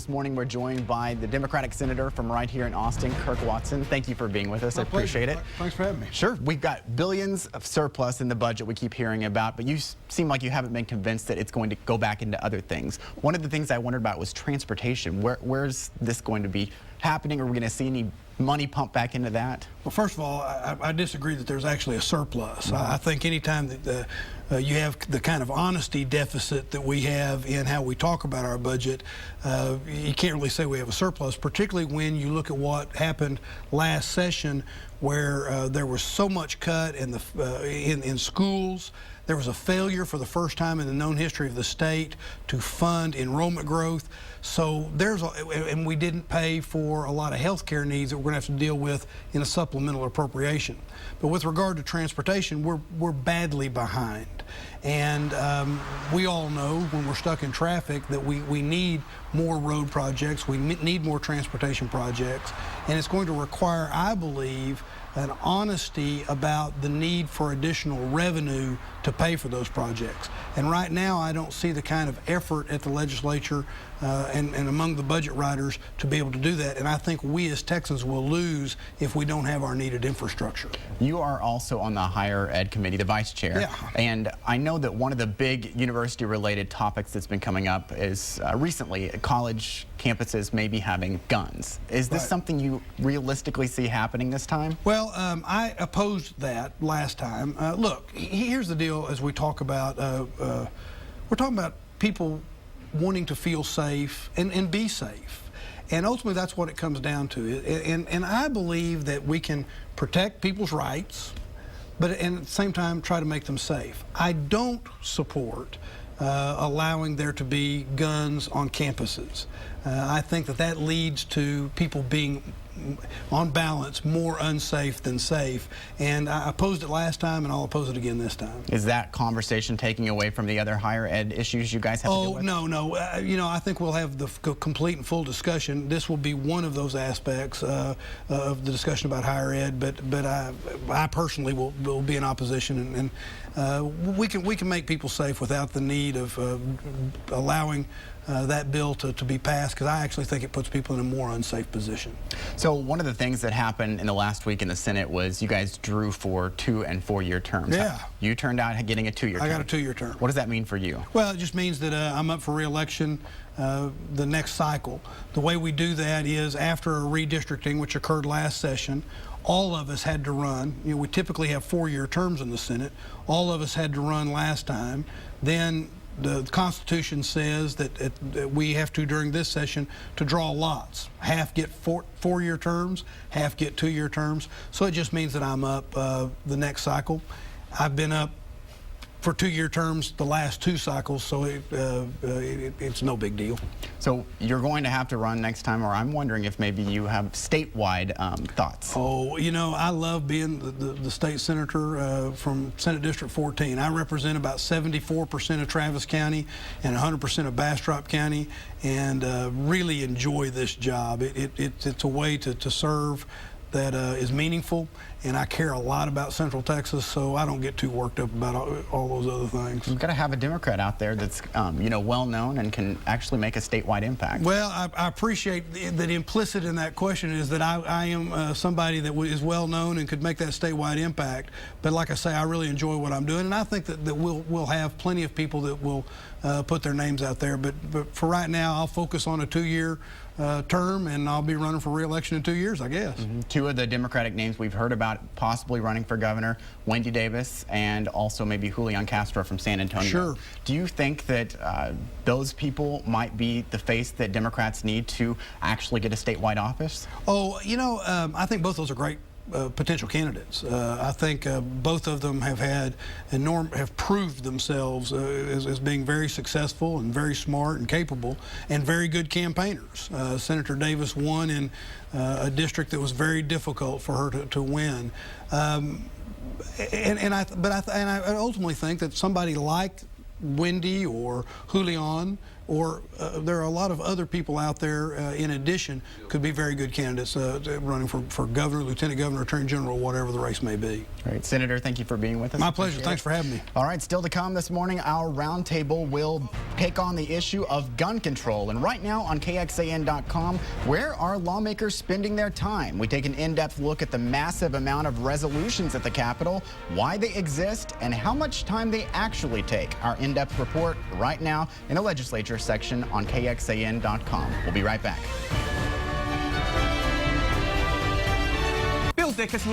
This morning we're joined by the Democratic Senator from right here in Austin, Kirk Watson. Thank you for being with us. I appreciate it. Thanks for having me. Sure. We've got billions of surplus in the budget we keep hearing about, but you seem like you haven't been convinced that it's going to go back into other things. One of the things I wondered about was transportation. Where's this going to be happening? Are we going to see any money pumped back into that? Well, first of all, I disagree that there's actually a surplus. I think anytime that you have the kind of honesty deficit that we have in how we talk about our budget, you can't really say we have a surplus, particularly when you look at what happened last session, where there was so much cut in schools. There was a failure for the first time in the known history of the state to fund enrollment growth. So and we didn't pay for a lot of health care needs that we're going to have to deal with in a supplemental appropriation. But with regard to transportation, we're badly behind. And we all know when we're stuck in traffic that we need more road projects, we need more transportation projects, and it's going to require, I believe, an honesty about the need for additional revenue to pay for those projects. And right now, I don't see the kind of effort at the legislature and among the budget writers to be able to do that. And I think we as Texans will lose if we don't have our needed infrastructure. You are also on the Higher Ed Committee, the Vice Chair. Yeah. And I know that one of the big university-related topics that's been coming up is recently college campuses may be having guns. Is this something you realistically see happening this time? Well, I opposed that last time. Look, here's the deal as we talk about, we're talking about people wanting to feel safe and be safe. And ultimately, that's what it comes down to. And I believe that we can protect people's rights, but at the same time, try to make them safe. I don't support allowing there to be guns on campuses. I think that leads to people being, on balance, more unsafe than safe. And I opposed it last time, and I'll oppose it again this time. Is that conversation taking away from the other higher ed issues you guys have to deal with? Oh, no. You know, I think we'll have the complete and full discussion. This will be one of those aspects of the discussion about higher ed, but I personally will be in opposition, and we can make people safe without the need of allowing that bill to be passed, because I actually think it puts people in a more unsafe position. So one of the things that happened in the last week in the Senate was you guys drew for 2- and 4-year terms. Yeah. You turned out getting a 2-year term. I got a 2-year term. What does that mean for you? Well, it just means that I'm up for re-election the next cycle. The way we do that is after a redistricting, which occurred last session, all of us had to run. You know, we typically have 4-year terms in the Senate. All of us had to run last time. Then the Constitution says that we have to, during this session, to draw lots. Half get 4-year terms, half get 2-year terms. So it just means that I'm up the next cycle. I've been up for 2-year terms the last 2 cycles, so it's no big deal. So you're going to have to run next time, or I'm wondering if maybe you have statewide thoughts. Oh, you know, I love being the state senator from Senate District 14. I represent about 74% of Travis County and 100% of Bastrop County, and really enjoy this job. It's a way to serve that is meaningful, and I care a lot about Central Texas, so I don't get too worked up about all those other things. You've got to have a Democrat out there that's you know, well-known and can actually make a statewide impact. Well, I appreciate that implicit in that question is that I am somebody that is well-known and could make that statewide impact. But like I say, I really enjoy what I'm doing, and I think that we'll have plenty of people that will put their names out there. But for right now, I'll focus on a 2-year term, and I'll be running for re-election in 2 years, I guess. Mm-hmm. 2 of the Democratic names we've heard about possibly running for governor, Wendy Davis and also maybe Julian Castro from San Antonio. Sure. Do you think that those people might be the face that Democrats need to actually get a statewide office? Oh, you know, I think both those are great potential candidates. I think both of them have proved themselves as being very successful and very smart and capable and very good campaigners. Senator Davis won in a district that was very difficult for her to win. But I ultimately think that somebody like Wendy or Julian or there are a lot of other people out there in addition could be very good candidates running for governor, lieutenant governor, attorney general, whatever the race may be. All right, Senator, thank you for being with us. My pleasure. Thanks for having me. All right, still to come this morning, our roundtable will take on the issue of gun control. And right now on KXAN.com, where are lawmakers spending their time? We take an in-depth look at the massive amount of resolutions at the Capitol, why they exist, and how much time they actually take. Our in-depth report right now in the legislature section on KXAN.com. We'll be right back. Bill Dickerson here.